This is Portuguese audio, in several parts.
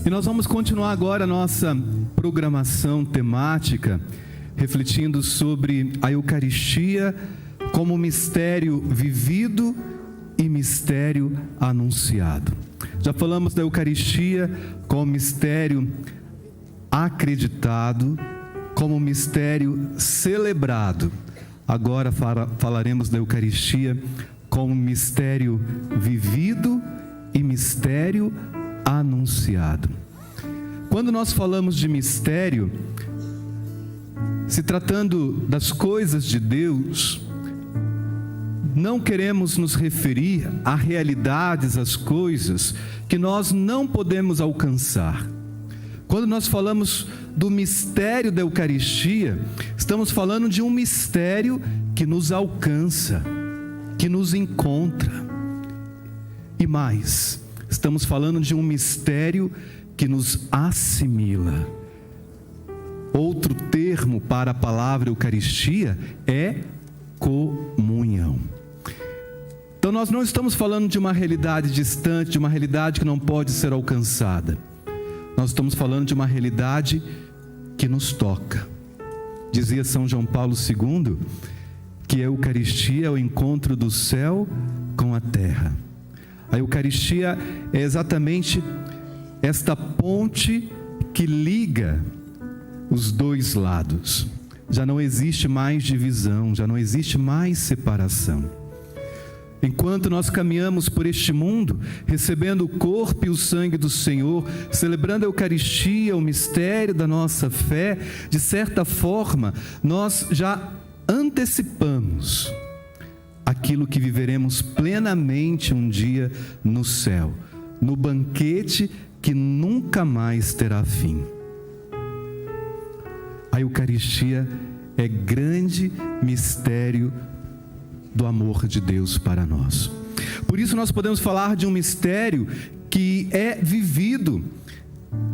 E nós vamos continuar agora a nossa programação temática, refletindo sobre a Eucaristia como mistério vivido e mistério anunciado. Já falamos da Eucaristia como mistério acreditado, como mistério celebrado. Agora falaremos da Eucaristia como mistério vivido e mistério anunciado. Quando nós falamos de mistério, se tratando das coisas de Deus, não queremos nos referir a realidades, às coisas que nós não podemos alcançar. Quando nós falamos do mistério da Eucaristia, estamos falando de um mistério que nos alcança, que nos encontra. E mais, estamos falando de um mistério que nos assimila. Outro termo para a palavra Eucaristia é comunhão. Então nós não estamos falando de uma realidade distante, de uma realidade que não pode ser alcançada. Nós estamos falando de uma realidade que nos toca. Dizia São João Paulo II que a Eucaristia é o encontro do céu com a terra. A Eucaristia é exatamente esta ponte que liga os dois lados. Já não existe mais divisão, já não existe mais separação. Enquanto nós caminhamos por este mundo, recebendo o corpo e o sangue do Senhor, celebrando a Eucaristia, o mistério da nossa fé, de certa forma, nós já antecipamos aquilo que viveremos plenamente um dia no céu, no banquete que nunca mais terá fim. A Eucaristia é grande mistério do amor de Deus para nós. Por isso nós podemos falar de um mistério que é vivido.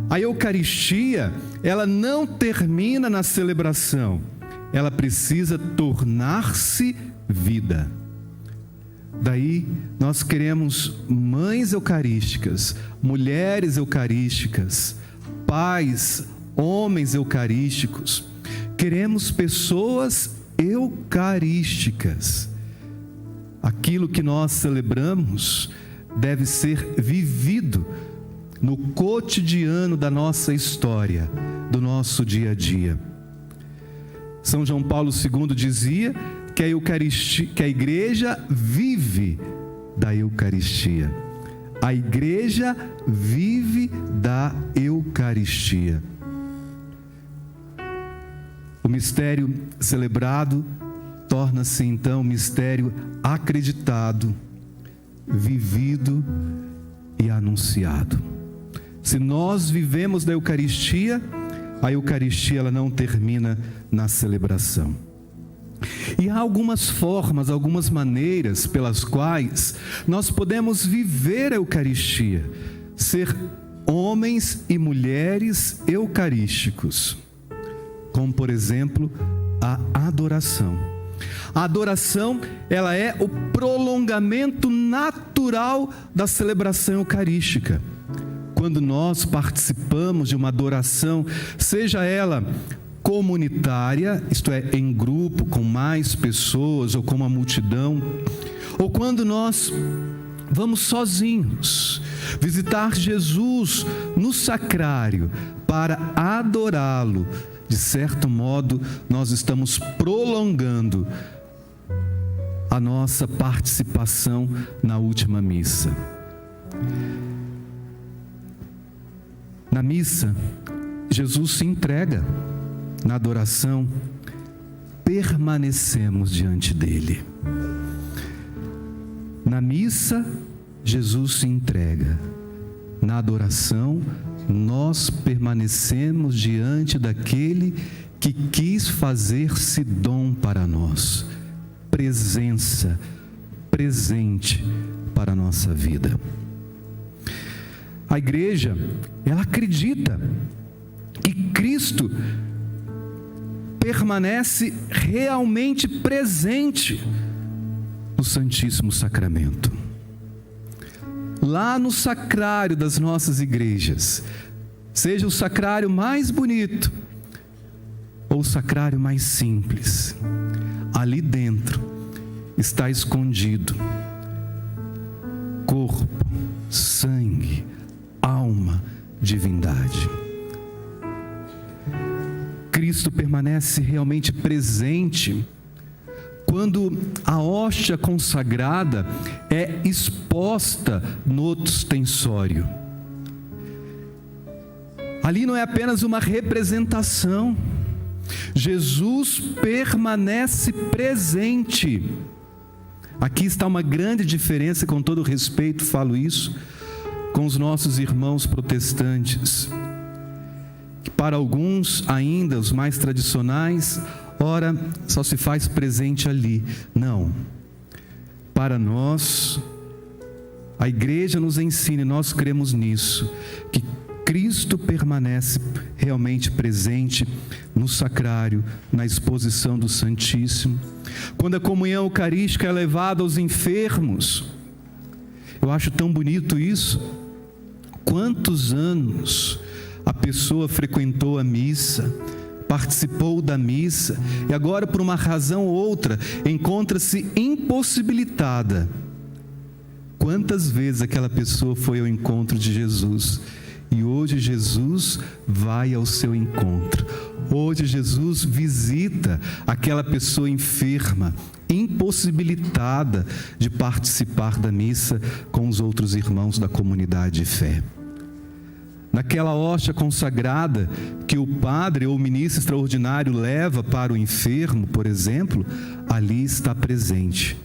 A Eucaristia, ela não termina na celebração, ela precisa tornar-se vida. Daí nós queremos mães eucarísticas, mulheres eucarísticas, pais, homens eucarísticos. Queremos pessoas eucarísticas. Aquilo que nós celebramos deve ser vivido no cotidiano da nossa história, do nosso dia a dia. São João Paulo II dizia que a igreja vive da Eucaristia. A igreja vive da Eucaristia. O mistério celebrado torna-se então mistério acreditado, vivido e anunciado. Se nós vivemos da Eucaristia, a Eucaristia ela não termina na celebração. E há algumas formas, algumas maneiras pelas quais nós podemos viver a Eucaristia, ser homens e mulheres eucarísticos, como por exemplo a adoração. A adoração, ela é o prolongamento natural da celebração eucarística. Quando nós participamos de uma adoração, seja ela comunitária, isto é, em grupo, com mais pessoas ou com uma multidão, ou quando nós vamos sozinhos visitar Jesus no sacrário para adorá-lo, de certo modo, nós estamos prolongando a nossa participação na última missa. Na missa, Jesus se entrega. Na adoração, permanecemos diante dele. Na missa, Jesus se entrega. Na adoração, nós permanecemos diante daquele que quis fazer-se dom para nós, presença, presente para a nossa vida. A igreja, ela acredita que Cristo permanece realmente presente no Santíssimo Sacramento. Lá no sacrário das nossas igrejas, seja o sacrário mais bonito ou o sacrário mais simples, ali dentro está escondido corpo, sangue, alma, divindade. Cristo permanece realmente presente quando a hóstia consagrada é exposta no ostensório. Ali não é apenas uma representação, Jesus permanece presente. Aqui está uma grande diferença, com todo respeito falo isso, com os nossos irmãos protestantes, que para alguns ainda, os mais tradicionais, ora, só se faz presente ali. Não, para nós, a igreja nos ensina, e nós cremos nisso, que Cristo permanece realmente presente no sacrário, na exposição do Santíssimo. Quando a comunhão eucarística é levada aos enfermos, eu acho tão bonito isso. Quantos anos a pessoa frequentou a missa, participou da missa, e agora por uma razão ou outra encontra-se impossibilitada. Quantas vezes aquela pessoa foi ao encontro de Jesus? E hoje Jesus vai ao seu encontro. Hoje Jesus visita aquela pessoa enferma, impossibilitada de participar da missa com os outros irmãos da comunidade de fé. Naquela hóstia consagrada que o padre ou o ministro extraordinário leva para o enfermo, por exemplo, ali está presente.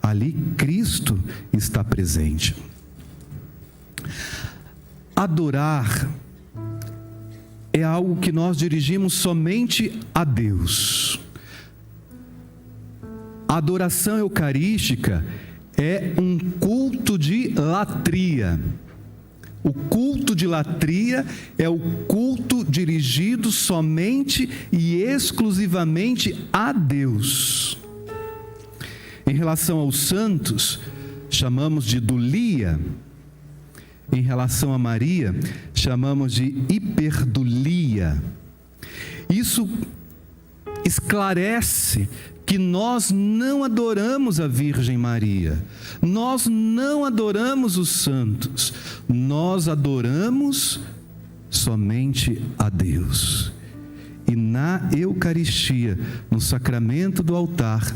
Ali Cristo está presente. Adorar é algo que nós dirigimos somente a Deus. A adoração eucarística é um culto de latria. O culto de latria é o culto dirigido somente e exclusivamente a Deus. Em relação aos santos, chamamos de dulia. Em relação a Maria, chamamos de hiperdulia. Isso esclarece que nós não adoramos a Virgem Maria, nós não adoramos os santos, nós adoramos somente a Deus. E na Eucaristia, no sacramento do altar,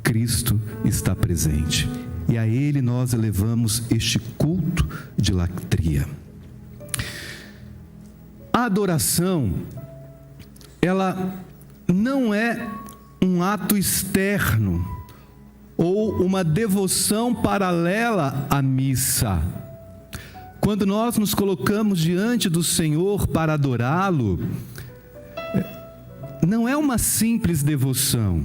Cristo está presente. E a Ele nós elevamos este culto de latria. A adoração, ela não é um ato externo ou uma devoção paralela à missa. Quando nós nos colocamos diante do Senhor para adorá-lo, não é uma simples devoção.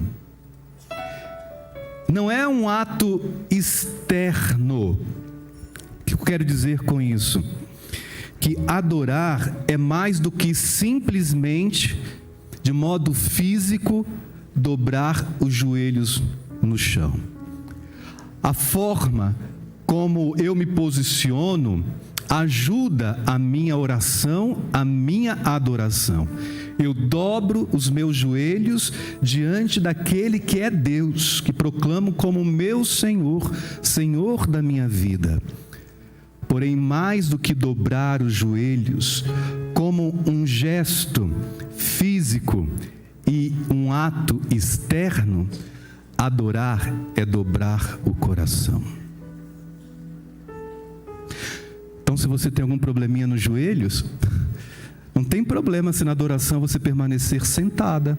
Não é um ato externo. O que eu quero dizer com isso? Que adorar é mais do que simplesmente, de modo físico, dobrar os joelhos no chão. A forma como eu me posiciono ajuda a minha oração, a minha adoração. Eu dobro os meus joelhos diante daquele que é Deus, que proclamo como meu Senhor, Senhor da minha vida. Porém, mais do que dobrar os joelhos, como um gesto físico e um ato externo, adorar é dobrar o coração. Então, se você tem algum probleminha nos joelhos, não tem problema se na adoração você permanecer sentada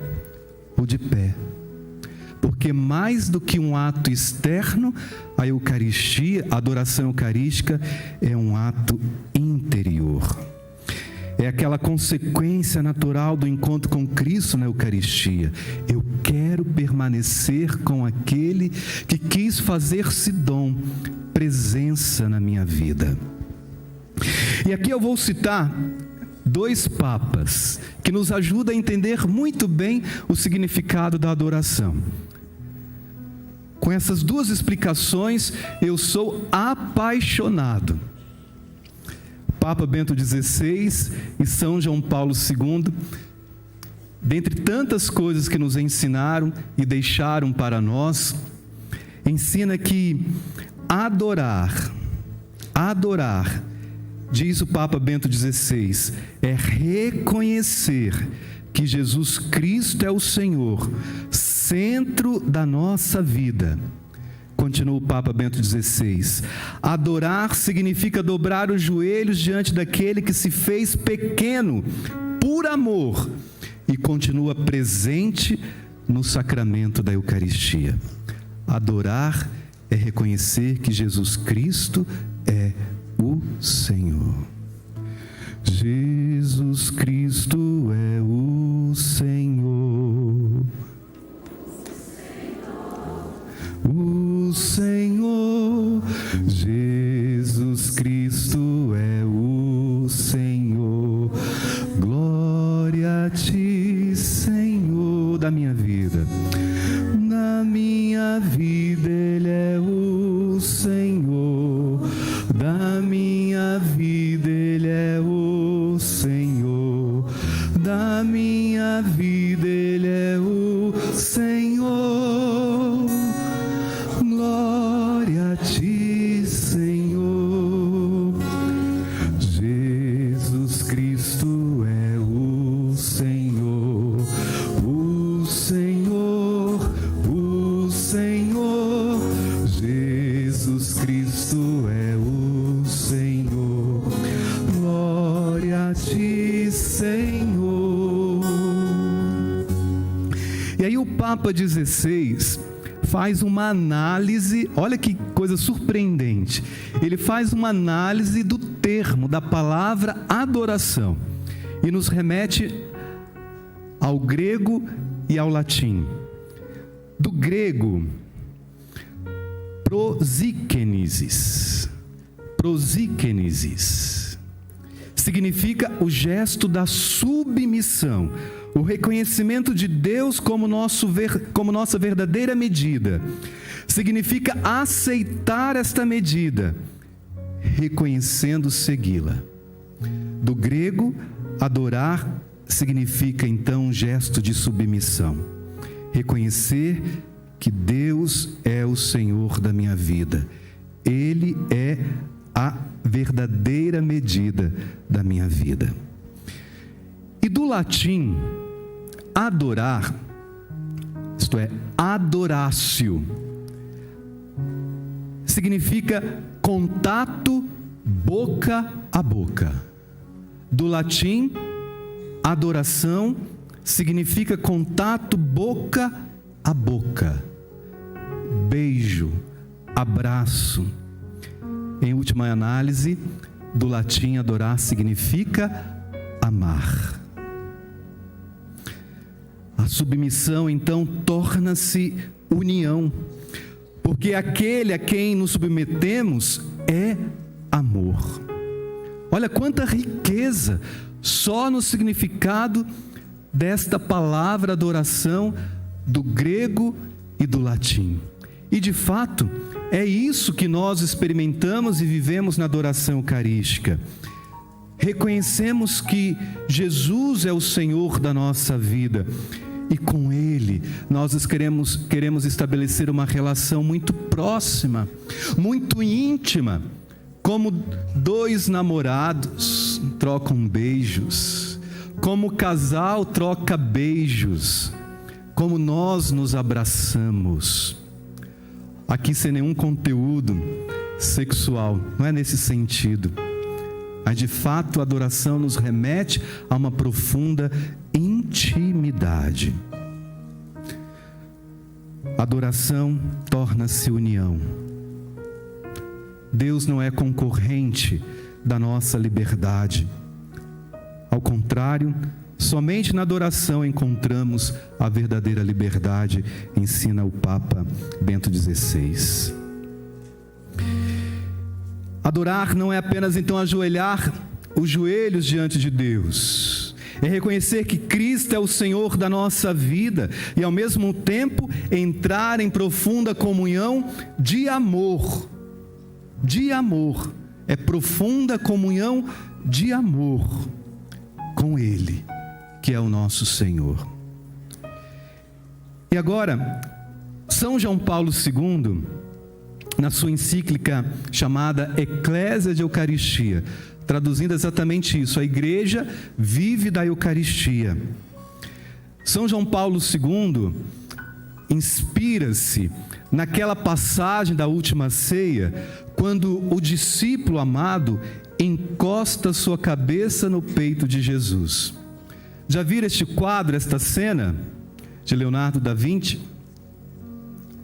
ou de pé. Porque mais do que um ato externo, a Eucaristia, a adoração eucarística é um ato interior. É aquela consequência natural do encontro com Cristo na Eucaristia. Eu quero permanecer com aquele que quis fazer-se dom, presença na minha vida. E aqui eu vou citar 2 papas que nos ajudam a entender muito bem o significado da adoração. Com essas 2 explicações, eu sou apaixonado. Papa Bento XVI e São João Paulo II, dentre tantas coisas que nos ensinaram e deixaram para nós, ensina que adorar, diz o Papa Bento XVI, é reconhecer que Jesus Cristo é o Senhor, centro da nossa vida. Continua o Papa Bento XVI. Adorar significa dobrar os joelhos diante daquele que se fez pequeno por amor e continua presente no sacramento da Eucaristia. Adorar é reconhecer que Jesus Cristo é o Senhor. Jesus Cristo é o Senhor. O Senhor, Jesus Cristo é o Senhor. Glória a ti, Senhor, da minha vida. Na minha vida Ele é o Senhor. Da minha vida Ele é o Senhor. Da minha vida Ele é o Senhor. Glória a ti, Senhor. Jesus Cristo é o Senhor. O Senhor, o Senhor. Jesus Cristo é o Senhor. Glória a ti, Senhor. E aí o Papa XVI faz uma análise, olha que coisa surpreendente, ele faz uma análise do termo, da palavra adoração, e nos remete ao grego e ao latim. Do grego, prosíkenesis, significa o gesto da submissão, o reconhecimento de Deus como nossa verdadeira medida. Significa aceitar esta medida, reconhecendo segui-la. Do grego, adorar significa então um gesto de submissão. Reconhecer que Deus é o Senhor da minha vida. Ele é a verdadeira medida da minha vida. E do latim, adorar, isto é, adoratio, significa contato boca a boca. Do latim, adoração significa contato boca a boca. Beijo, abraço. Em última análise, do latim, adorar significa amar. A submissão, então, torna-se união, porque aquele a quem nos submetemos é amor. Olha quanta riqueza só no significado desta palavra adoração do grego e do latim. E de fato, é isso que nós experimentamos e vivemos na adoração eucarística. Reconhecemos que Jesus é o Senhor da nossa vida e com Ele nós queremos estabelecer uma relação muito próxima, muito íntima, como dois namorados trocam beijos, como o casal troca beijos, como nós nos abraçamos. Aqui sem nenhum conteúdo sexual, não é nesse sentido. Mas de fato a adoração nos remete a uma profunda intimidade. Adoração torna-se união. Deus não é concorrente da nossa liberdade. Ao contrário, somente na adoração encontramos a verdadeira liberdade, ensina o Papa Bento XVI. Adorar não é apenas então ajoelhar os joelhos diante de Deus. É reconhecer que Cristo é o Senhor da nossa vida e ao mesmo tempo entrar em profunda comunhão de amor. De amor. É profunda comunhão de amor com Ele, que é o nosso Senhor. E agora, São João Paulo II, na sua encíclica chamada Eclésia de Eucaristia, traduzindo exatamente isso, a igreja vive da Eucaristia. São João Paulo II inspira-se naquela passagem da última ceia, quando o discípulo amado encosta sua cabeça no peito de Jesus. Já viram este quadro, esta cena de Leonardo da Vinci?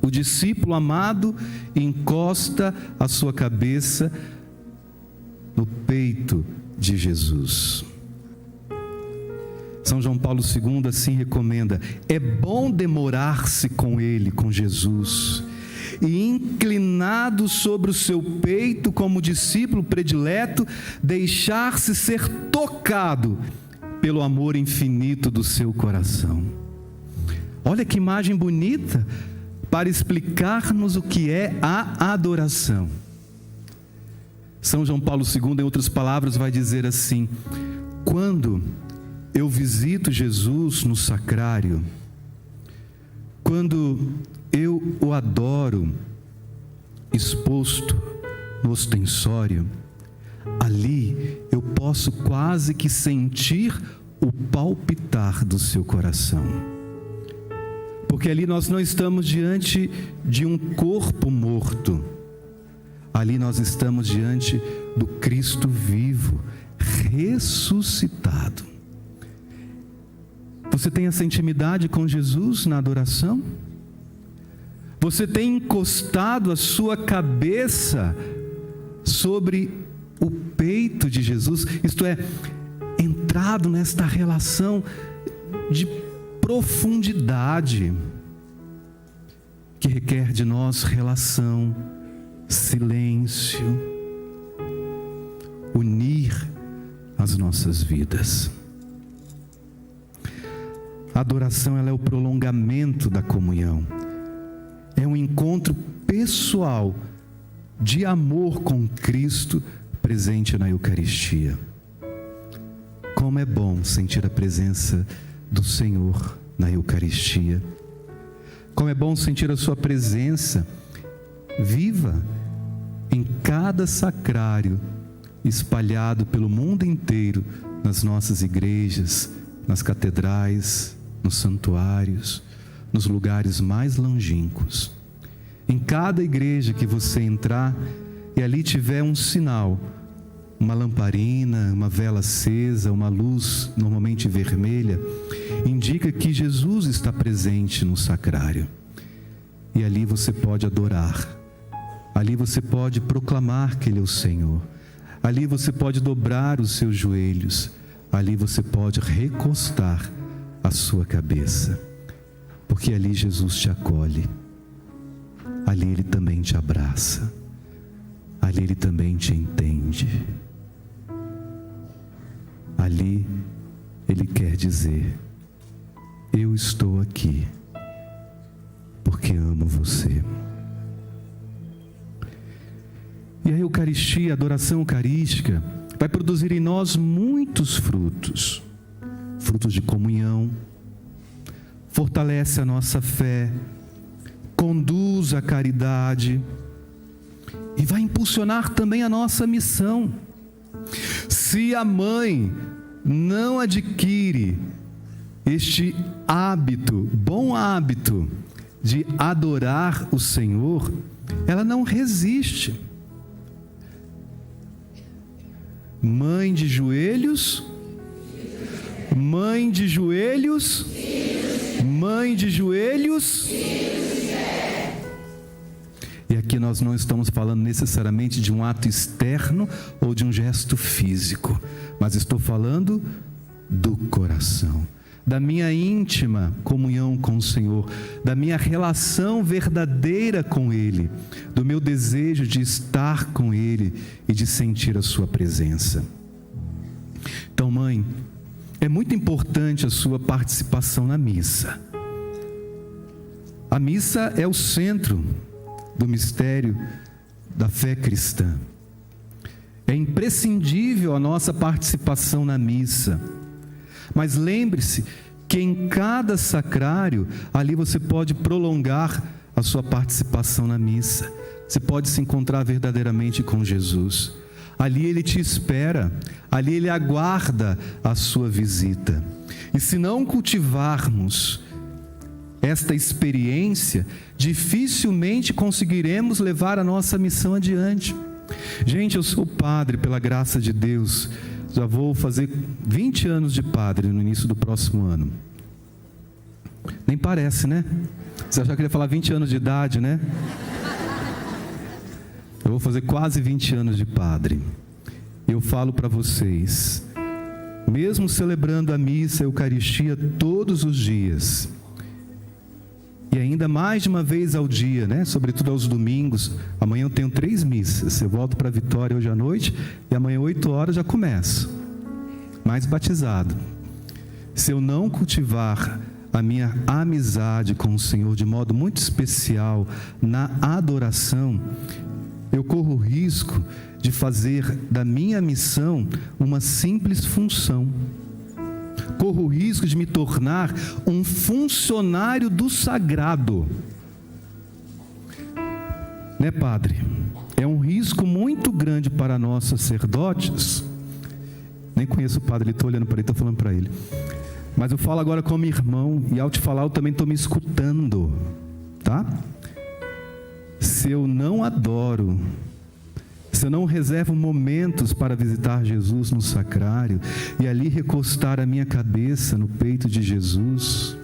O discípulo amado encosta a sua cabeça no peito de Jesus. São João Paulo II assim recomenda: é bom demorar-se com Ele, com Jesus, e inclinado sobre o seu peito como discípulo predileto, deixar-se ser tocado pelo amor infinito do seu coração. Olha que imagem bonita para explicar-nos o que é a adoração. São João Paulo II, em outras palavras, vai dizer assim: quando eu visito Jesus no sacrário, quando eu o adoro exposto no ostensório, ali eu posso quase que sentir o palpitar do seu coração. Porque ali nós não estamos diante de um corpo morto. Ali nós estamos diante do Cristo vivo, ressuscitado. Você tem essa intimidade com Jesus na adoração? Você tem encostado a sua cabeça sobre o peito de Jesus? Isto é, entrado nesta relação de profundidade que requer de nós relação, silêncio, unir as nossas vidas. A adoração, ela é o prolongamento da comunhão. É um encontro pessoal de amor com Cristo presente na Eucaristia. Como é bom sentir a presença do Senhor na Eucaristia. Como é bom sentir a sua presença viva em cada sacrário espalhado pelo mundo inteiro, nas nossas igrejas, nas catedrais, nos santuários, nos lugares mais longínquos. Em cada igreja que você entrar e ali tiver um sinal, uma lamparina, uma vela acesa, uma luz normalmente vermelha, indica que Jesus está presente no sacrário. E ali você pode adorar, ali você pode proclamar que Ele é o Senhor, ali você pode dobrar os seus joelhos, ali você pode recostar a sua cabeça, porque ali Jesus te acolhe, ali Ele também te abraça, ali Ele também te entende. Ali Ele quer dizer: eu estou aqui porque amo você. E a Eucaristia, a adoração eucarística, vai produzir em nós muitos frutos. Frutos de comunhão, fortalece a nossa fé, conduz à caridade e vai impulsionar também a nossa missão. Se a mãe não adquire este hábito, bom hábito, de adorar o Senhor, ela não resiste. Mãe de joelhos, mãe de joelhos, mãe de joelhos. E aqui nós não estamos falando necessariamente de um ato externo ou de um gesto físico, mas estou falando do coração, da minha íntima comunhão com o Senhor, da minha relação verdadeira com Ele, do meu desejo de estar com Ele e de sentir a sua presença. Então, mãe, é muito importante a sua participação na missa. A missa é o centro do mistério da fé cristã. É imprescindível a nossa participação na missa. Mas lembre-se que em cada sacrário, ali você pode prolongar a sua participação na missa. Você pode se encontrar verdadeiramente com Jesus. Ali Ele te espera, ali Ele aguarda a sua visita. E se não cultivarmos esta experiência, dificilmente conseguiremos levar a nossa missão adiante. Gente, eu sou padre pela graça de Deus. Já vou fazer 20 anos de padre no início do próximo ano. Nem parece, né? Você achava que ia falar 20 anos de idade, né? Eu vou fazer quase 20 anos de padre. Eu falo para vocês, mesmo celebrando a missa, a Eucaristia todos os dias, e ainda mais de uma vez ao dia, né? Sobretudo aos domingos. Amanhã eu tenho 3 missas. Eu volto para Vitória hoje à noite e amanhã 8 horas já começo. Mais batizado. Se eu não cultivar a minha amizade com o Senhor de modo muito especial na adoração, eu corro o risco de fazer da minha missão uma simples função. Corro o risco de me tornar um funcionário do sagrado. Né, padre? É um risco muito grande para nós sacerdotes. Nem conheço o padre, estou olhando para ele, estou falando para ele. Mas eu falo agora como irmão, e ao te falar eu também estou me escutando, tá? Se eu não adoro, se eu não reservo momentos para visitar Jesus no sacrário e ali recostar a minha cabeça no peito de Jesus,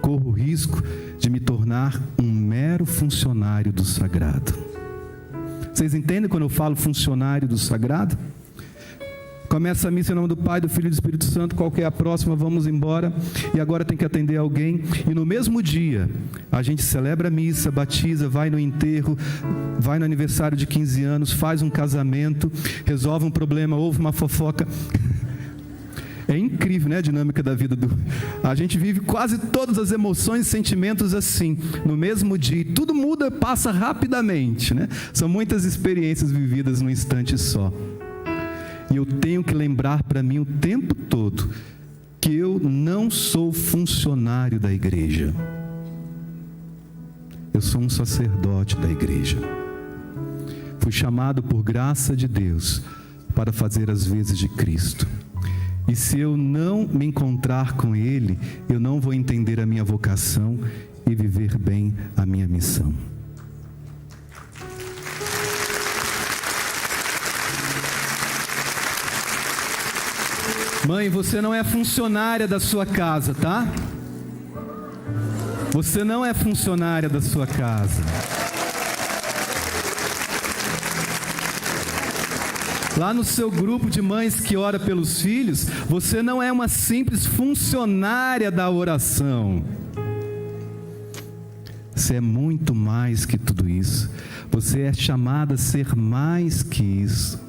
corro o risco de me tornar um mero funcionário do sagrado. Vocês entendem quando eu falo funcionário do sagrado? Começa a missa em nome do Pai, do Filho e do Espírito Santo. Qual que é a próxima? Vamos embora. E agora tem que atender alguém. E no mesmo dia, a gente celebra a missa, batiza, vai no enterro, vai no aniversário de 15 anos, faz um casamento, resolve um problema, ouve uma fofoca. É incrível, né, a dinâmica da vida. A gente vive quase todas as emoções e sentimentos assim, no mesmo dia. E tudo muda, passa rapidamente, né? São muitas experiências vividas num instante só. E eu tenho que lembrar para mim o tempo todo que eu não sou funcionário da igreja. Eu sou um sacerdote da igreja. Fui chamado por graça de Deus para fazer as vezes de Cristo. E se eu não me encontrar com Ele, eu não vou entender a minha vocação e viver bem a minha missão. Mãe, você não é funcionária da sua casa, tá? Você não é funcionária da sua casa. Lá no seu grupo de mães que ora pelos filhos, você não é uma simples funcionária da oração. Você é muito mais que tudo isso. Você é chamada a ser mais que isso.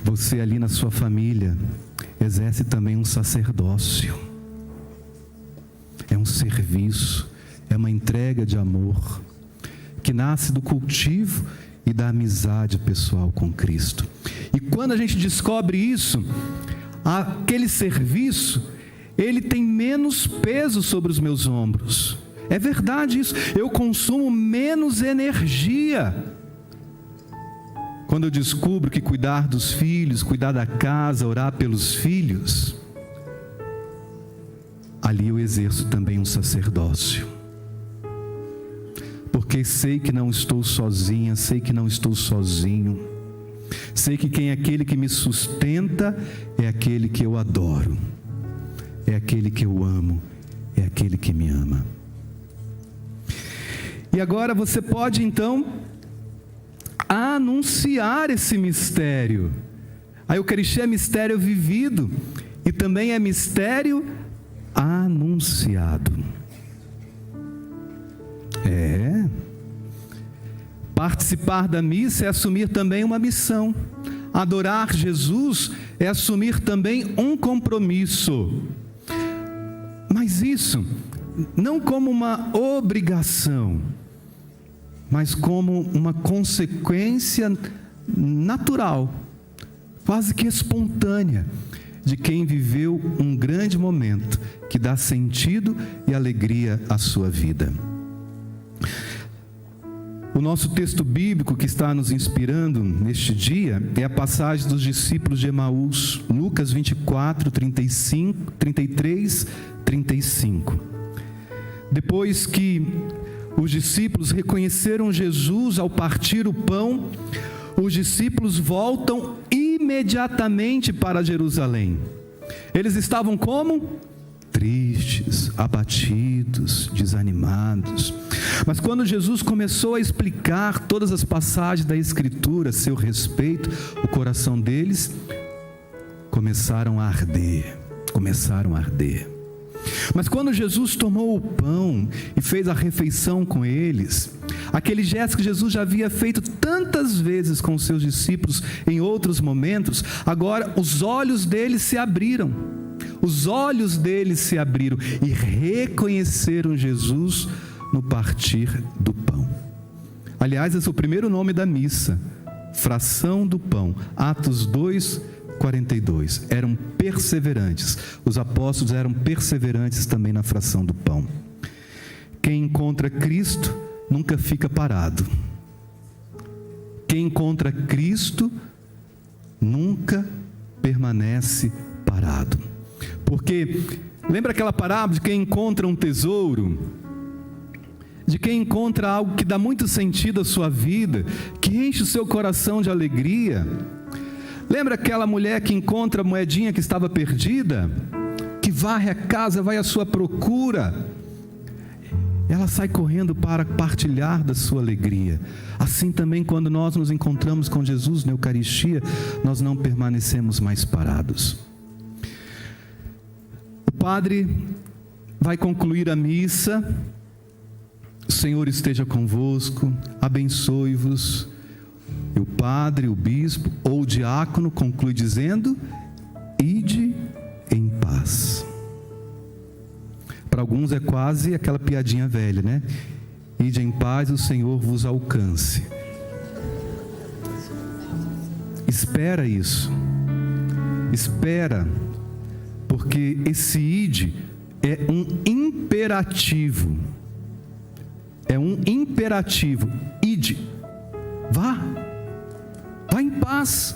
Você ali na sua família exerce também um sacerdócio. É um serviço, é uma entrega de amor que nasce do cultivo e da amizade pessoal com Cristo. E quando a gente descobre isso, aquele serviço, ele tem menos peso sobre os meus ombros. É verdade isso. Eu consumo menos energia. Quando eu descubro que cuidar dos filhos, cuidar da casa, orar pelos filhos, ali eu exerço também um sacerdócio. Porque sei que não estou sozinha, sei que não estou sozinho. Sei que quem é aquele que me sustenta é aquele que eu adoro. É aquele que eu amo, é aquele que me ama. E agora você pode então anunciar esse mistério. A Eucaristia é mistério vivido e também é mistério anunciado. Participar da missa é assumir também uma missão. Adorar Jesus é assumir também um compromisso. Mas isso não como uma obrigação, mas como uma consequência natural, quase que espontânea, de quem viveu um grande momento que dá sentido e alegria à sua vida. O nosso texto bíblico que está nos inspirando neste dia é a passagem dos discípulos de Emaús, Lucas 24, 33, 35. Depois que os discípulos reconheceram Jesus ao partir o pão, os discípulos voltam imediatamente para Jerusalém. Eles estavam como? Tristes, abatidos, desanimados. Mas quando Jesus começou a explicar todas as passagens da Escritura a seu respeito, o coração deles começaram a arder. Mas quando Jesus tomou o pão e fez a refeição com eles, aquele gesto que Jesus já havia feito tantas vezes com os seus discípulos em outros momentos, agora os olhos deles se abriram. Os olhos deles se abriram e reconheceram Jesus no partir do pão. Aliás, esse é o primeiro nome da missa, fração do pão, Atos 2, 42. Eram perseverantes, os apóstolos eram perseverantes também na fração do pão. Quem encontra Cristo nunca fica parado. Quem encontra Cristo nunca permanece parado. Porque, lembra aquela parábola de quem encontra um tesouro? De quem encontra algo que dá muito sentido à sua vida, que enche o seu coração de alegria? Lembra aquela mulher que encontra a moedinha que estava perdida? Que varre a casa, vai à sua procura. Ela sai correndo para partilhar da sua alegria. Assim também, quando nós nos encontramos com Jesus na Eucaristia, nós não permanecemos mais parados. O padre vai concluir a missa. O Senhor esteja convosco, abençoe-vos. E o padre, o bispo ou o diácono conclui dizendo: ide em paz. Para alguns é quase aquela piadinha velha, né? Ide em paz, o Senhor vos alcance. Espera isso. Espera, porque esse ide é um imperativo. É um imperativo. Ide. Vá em paz.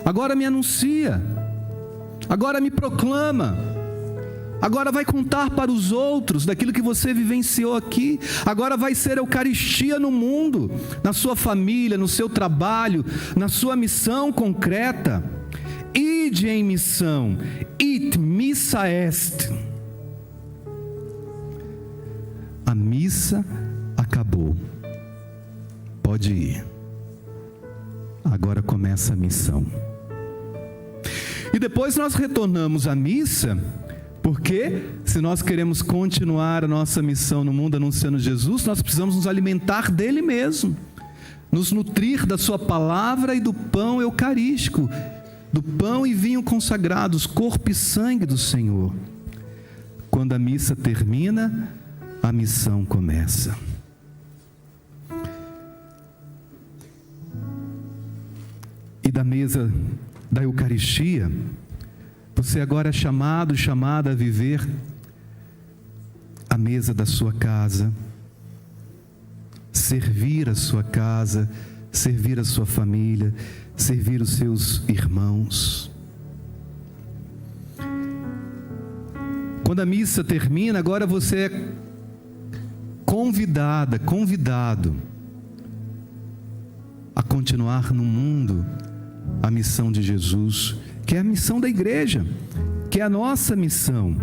Agora me anuncia. Agora me proclama. Agora vai contar para os outros daquilo que você vivenciou aqui. Agora vai ser Eucaristia no mundo, na sua família, no seu trabalho, na sua missão concreta. Ide em missão. It missa est. A missa acabou. Pode ir. Agora começa a missão. E depois nós retornamos à missa, porque se nós queremos continuar a nossa missão no mundo anunciando Jesus, nós precisamos nos alimentar dele mesmo, nos nutrir da sua palavra e do pão eucarístico, do pão e vinho consagrados, corpo e sangue do Senhor. Quando a missa termina, a missão começa. E da mesa da Eucaristia, você agora é chamada a viver a mesa da sua casa, servir a sua casa, servir a sua família, servir os seus irmãos. Quando a missa termina, agora você é convidado a continuar no mundo a missão de Jesus, que é a missão da igreja, que é a nossa missão.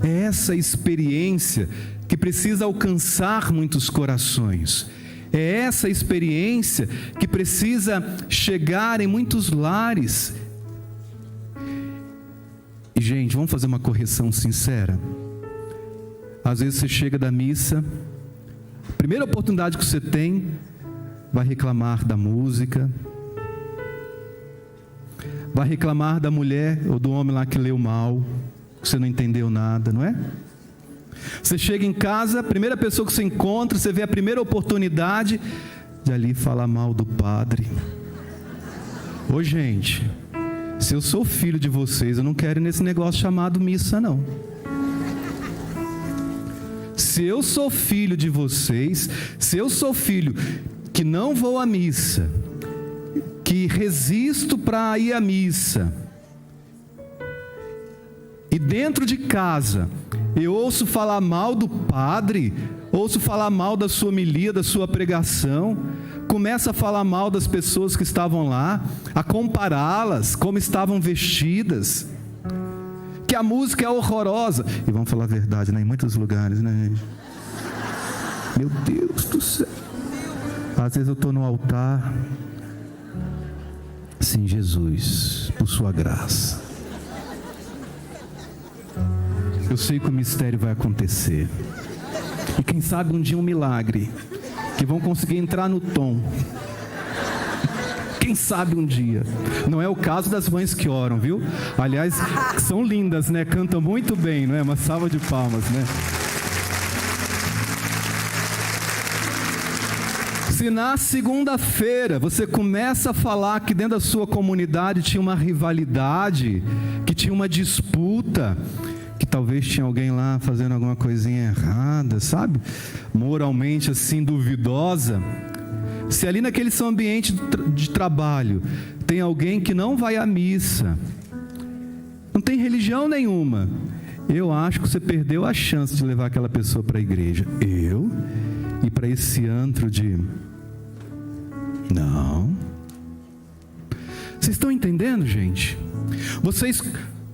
É essa experiência que precisa alcançar muitos corações. É essa experiência que precisa chegar em muitos lares. E, gente, vamos fazer uma correção sincera. Às vezes você chega da missa, a primeira oportunidade que você tem, vai reclamar da música, vai reclamar da mulher ou do homem lá que leu mal, que você não entendeu nada, não é? Você chega em casa, a primeira pessoa que você encontra, você vê a primeira oportunidade de ali falar mal do padre. Ô gente, se eu sou filho de vocês, eu não quero ir nesse negócio chamado missa não. Se eu sou filho de vocês, se eu sou filho que não vou à missa, que resisto para ir à missa, e dentro de casa eu ouço falar mal do padre, ouço falar mal da sua homilia, da sua pregação, começa a falar mal das pessoas que estavam lá, a compará-las, como estavam vestidas, que a música é horrorosa, e vamos falar a verdade, né? Em muitos lugares, né, gente? Meu Deus do céu, às vezes eu estou no altar, sim, Jesus, por sua graça, eu sei que o mistério vai acontecer, e quem sabe um dia um milagre, que vão conseguir entrar no tom, quem sabe um dia. Não é o caso das mães que oram, viu? Aliás, são lindas, né? Cantam muito bem, não é? Uma salva de palmas, né? Se na segunda-feira você começa a falar que dentro da sua comunidade tinha uma rivalidade, que tinha uma disputa, que talvez tinha alguém lá fazendo alguma coisinha errada, sabe? Moralmente assim duvidosa. Se ali naquele seu ambiente de trabalho tem alguém que não vai à missa, não tem religião nenhuma, eu acho que você perdeu a chance de levar aquela pessoa para a igreja. Eu? E para esse antro de... Não. Vocês estão entendendo, gente? Vocês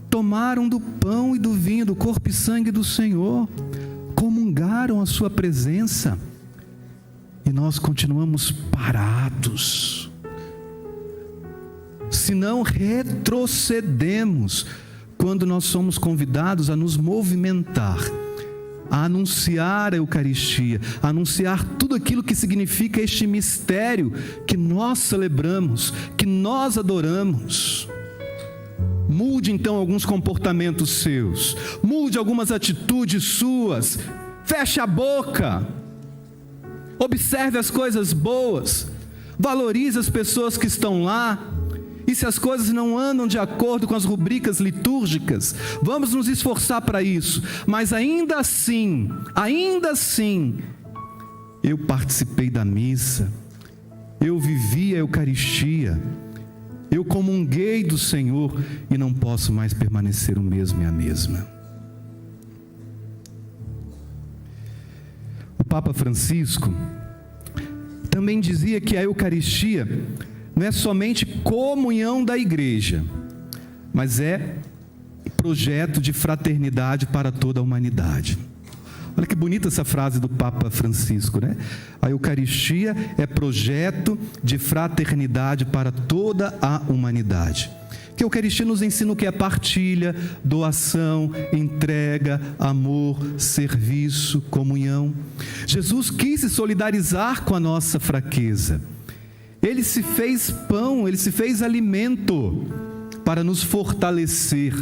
tomaram do pão e do vinho, do corpo e sangue do Senhor, comungaram a sua presença, e nós continuamos parados, se não retrocedemos quando nós somos convidados a nos movimentar, a anunciar a Eucaristia, a anunciar tudo aquilo que significa este mistério que nós celebramos, que nós adoramos. Mude então alguns comportamentos seus, mude algumas atitudes suas, feche a boca, observe as coisas boas, valorize as pessoas que estão lá, e se as coisas não andam de acordo com as rubricas litúrgicas, vamos nos esforçar para isso, mas ainda assim, eu participei da missa, eu vivi a Eucaristia, eu comunguei do Senhor, e não posso mais permanecer o mesmo e a mesma. O Papa Francisco também dizia que a Eucaristia não é somente comunhão da igreja, mas é projeto de fraternidade para toda a humanidade. Olha que bonita essa frase do Papa Francisco, né? A Eucaristia é projeto de fraternidade para toda a humanidade. Que a Eucaristia nos ensina o que é partilha, doação, entrega, amor, serviço, comunhão. Jesus quis se solidarizar com a nossa fraqueza. Ele se fez pão, ele se fez alimento para nos fortalecer.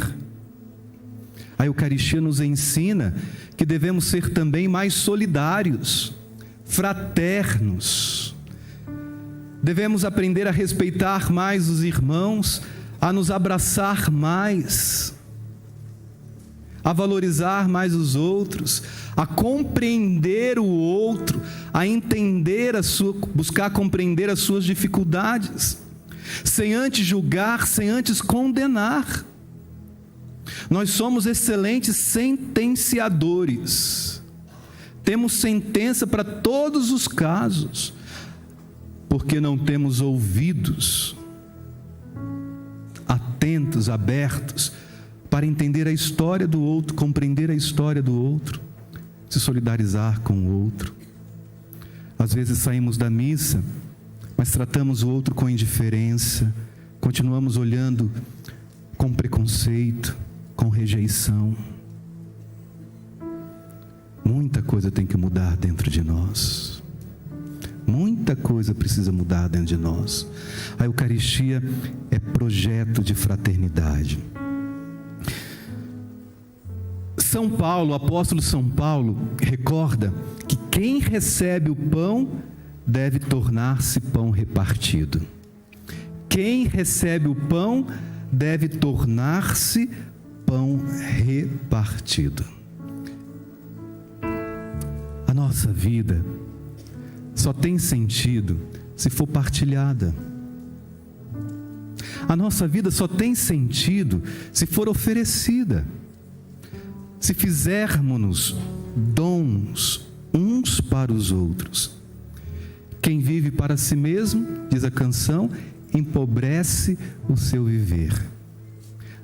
A Eucaristia nos ensina que devemos ser também mais solidários, fraternos. Devemos aprender a respeitar mais os irmãos, a nos abraçar mais, a valorizar mais os outros, a compreender o outro, a entender buscar compreender as suas dificuldades, sem antes julgar, sem antes condenar. Nós somos excelentes sentenciadores, temos sentença para todos os casos, porque não temos ouvidos atentos, abertos, para entender a história do outro, compreender a história do outro, se solidarizar com o outro. Às vezes saímos da missa, mas tratamos o outro com indiferença, continuamos olhando com preconceito, com rejeição. Muita coisa tem que mudar dentro de nós. Muita coisa precisa mudar dentro de nós. A Eucaristia é projeto de fraternidade. São Paulo, o apóstolo São Paulo, recorda que quem recebe o pão deve tornar-se pão repartido. Quem recebe o pão deve tornar-se pão repartido. A nossa vida só tem sentido se for partilhada. A nossa vida só tem sentido se for oferecida. Se fizermos dons uns para os outros. Quem vive para si mesmo, diz a canção, empobrece o seu viver.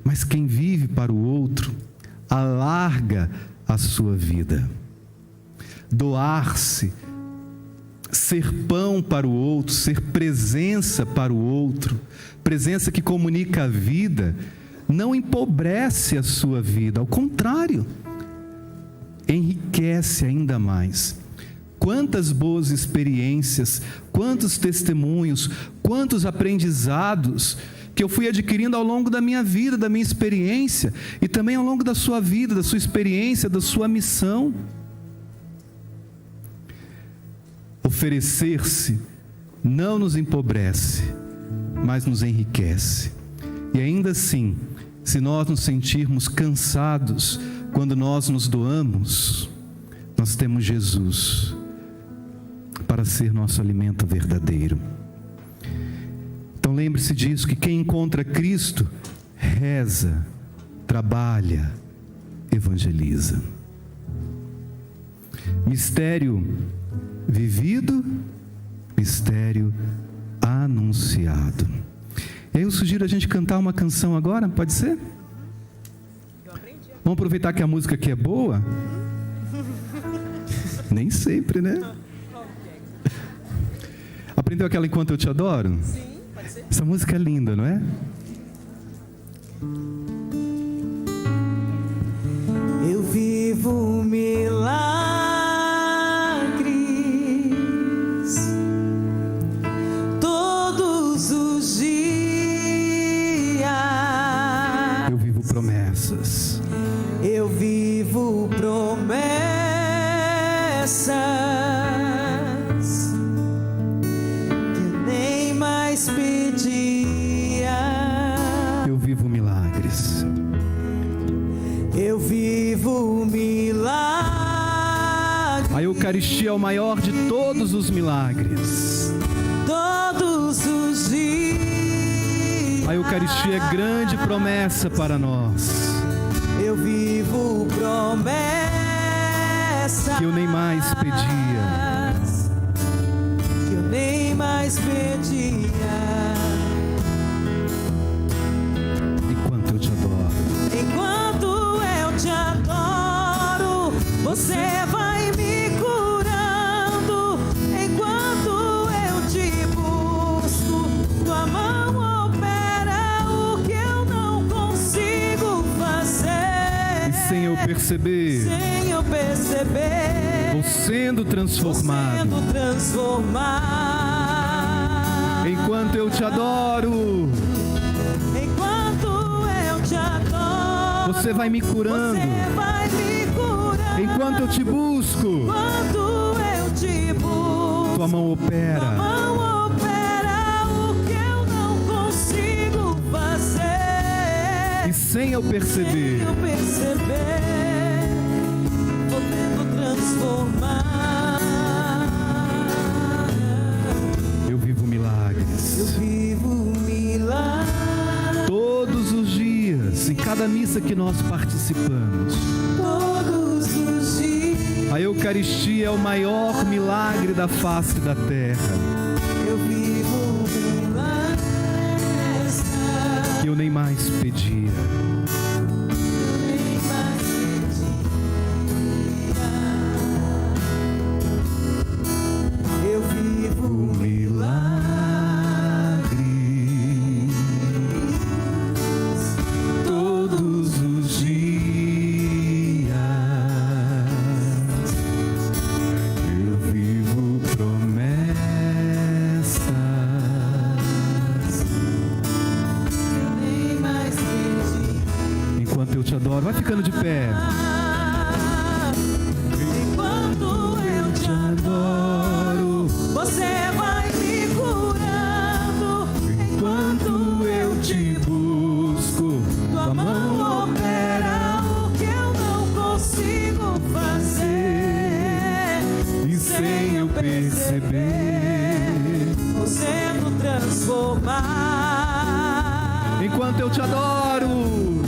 Mas quem vive para o outro, alarga a sua vida. Doar-se, ser pão para o outro, ser presença para o outro, presença que comunica a vida, não empobrece a sua vida, ao contrário, enriquece ainda mais. Quantas boas experiências, quantos testemunhos, quantos aprendizados que eu fui adquirindo ao longo da minha vida, da minha experiência, e também ao longo da sua vida, da sua experiência, da sua missão. Oferecer-se não nos empobrece, mas nos enriquece. E ainda assim, se nós nos sentirmos cansados quando nós nos doamos, nós temos Jesus para ser nosso alimento verdadeiro. Então lembre-se disso, que quem encontra Cristo, reza, trabalha, evangeliza. Mistério vivido, mistério anunciado. E aí eu sugiro a gente cantar uma canção agora, pode ser? Vamos aproveitar que a música aqui é boa? Nem sempre, né? Aprendeu aquela Enquanto Eu Te Adoro? Sim, pode ser. Essa música é linda, não é? Eu vivo milagres todos os dias. Eu vivo promessas. Eu vivo promessas que nem mais pedia. Eu vivo milagres. Eu vivo milagres. A Eucaristia é o maior de todos os milagres. Todos os dias. A Eucaristia é grande promessa para nós. Eu vivo promessas Que eu nem mais pedia. Que eu nem mais pedia. Enquanto eu te adoro. Enquanto eu te adoro, você vai me curando. Enquanto eu te busco, tua mão opera o que eu não consigo fazer. E sem eu perceber, Sem eu perceber, vou sendo transformado. sendo transformado. Enquanto eu te adoro, Enquanto eu te adoro, você vai me curando. você vai me curando. Enquanto eu te busco, Enquanto eu te busco, tua mão opera. tua mão opera o que eu não consigo fazer. E sem eu perceber, Sem eu perceber, podendo transformar. eu vivo Eu milagres. vivo milagres Todos os dias, em cada missa que nós participamos. todos os dias. A Eucaristia é o maior milagre da face da terra. Eu vivo milagres Que eu nem mais pedia. nem mais pedia. Eu vivo Milagres todos os dias. Eu vivo promessas. nem mais pedia. Enquanto eu te adoro, vai ficando de pé. busco, tua mão opera o que eu não consigo fazer. e sem eu perceber, vou sendo transformado. enquanto eu te adoro,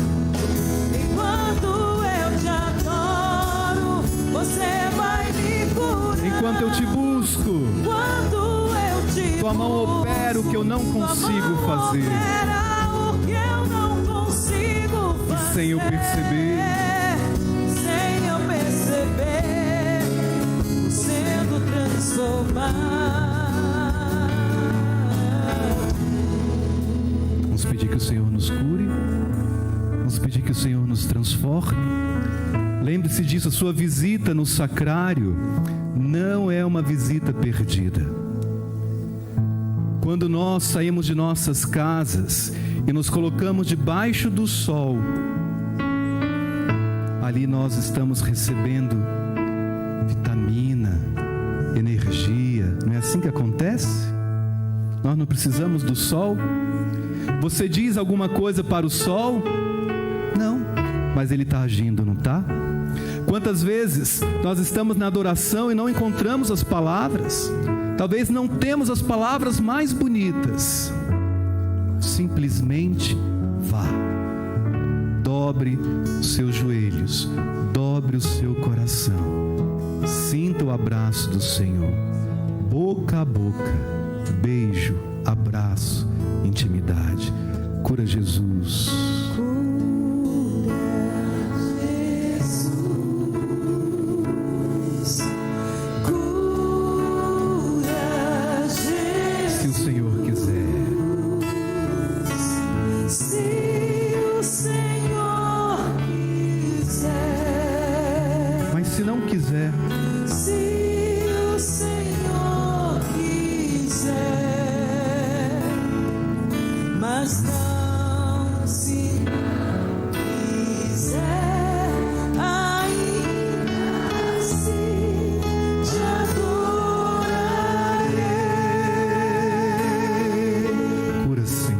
Enquanto eu te adoro, você vai me curar. enquanto eu te busco, Quando eu te tua mão opera o que eu não consigo fazer, opera o que eu não consigo fazer. sem eu perceber, Sem eu perceber, vou sendo transformado. vamos pedir que o Senhor nos cure, vamos pedir que o Senhor nos transforme. Lembre-se disso, a sua visita no sacrário não é uma visita perdida. Quando nós saímos de nossas casas e nos colocamos debaixo do sol, ali nós estamos recebendo vitamina, energia. Não é assim que acontece? Nós não precisamos do sol. Você diz alguma coisa para o sol? Não, mas ele está agindo, não está? Quantas vezes nós estamos na adoração e não encontramos as palavras? Talvez não temos as palavras mais bonitas. Simplesmente vá. Dobre os seus joelhos, dobre o seu coração. Sinta o abraço do Senhor. Boca a boca, beijo, abraço, intimidade. Cura Jesus. Se o Senhor quiser. Mas se não quiser, Se o Senhor quiser, mas não se não quiser, ainda assim te adorarei. cura, Senhor.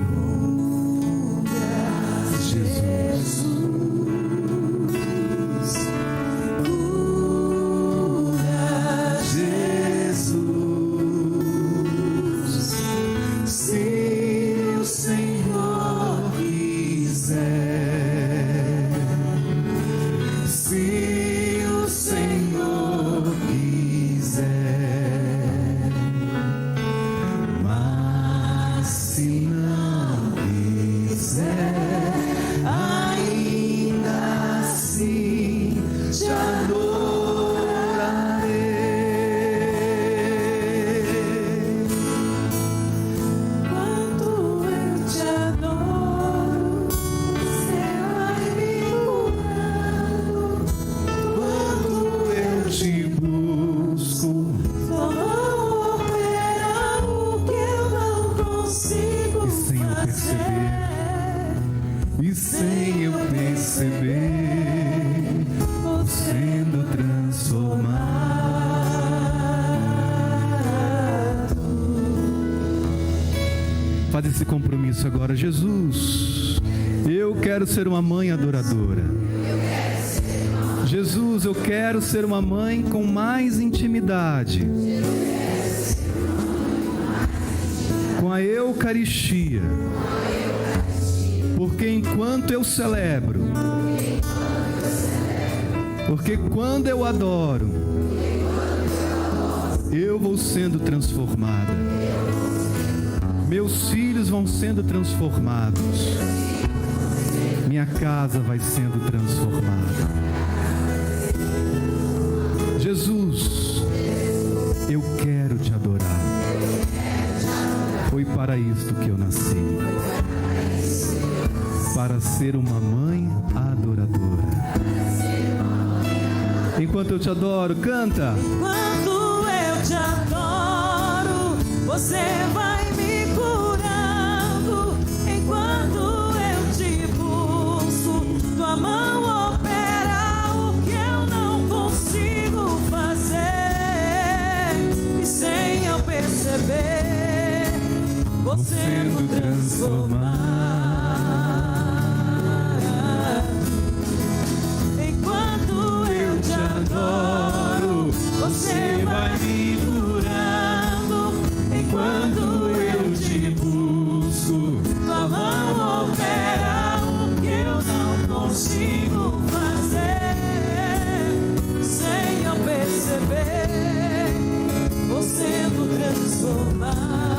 Jesus. Jesus, se o Senhor quiser, se o Senhor quiser, mas se não quiser, ainda assim te adorarei. Quando eu te adoro, você vai me curando. Quando eu te busco, Sua mão opera o que eu não consigo E sem eu fazer. e sem eu perceber, vou sendo transformado. Faz esse compromisso agora. Jesus, eu quero ser uma mãe adoradora. Jesus, eu quero ser uma mãe com mais intimidade com a Eucaristia, porque enquanto eu celebro, porque quando eu adoro, eu vou sendo transformada, meus filhos vão sendo transformados, minha casa vai sendo transformada. Jesus, eu quero te adorar. Foi para isto que eu nasci, para ser uma mãe adoradora. Enquanto eu te adoro, canta. Quando eu te adoro, você vai me curando. Enquanto eu te busco, tua mão opera o que eu não consigo fazer. E sem eu perceber, vou sendo transformado. vai me curando enquanto eu te busco. Tua mão opera o que eu não consigo fazer. Sem eu perceber, vou sendo transformado.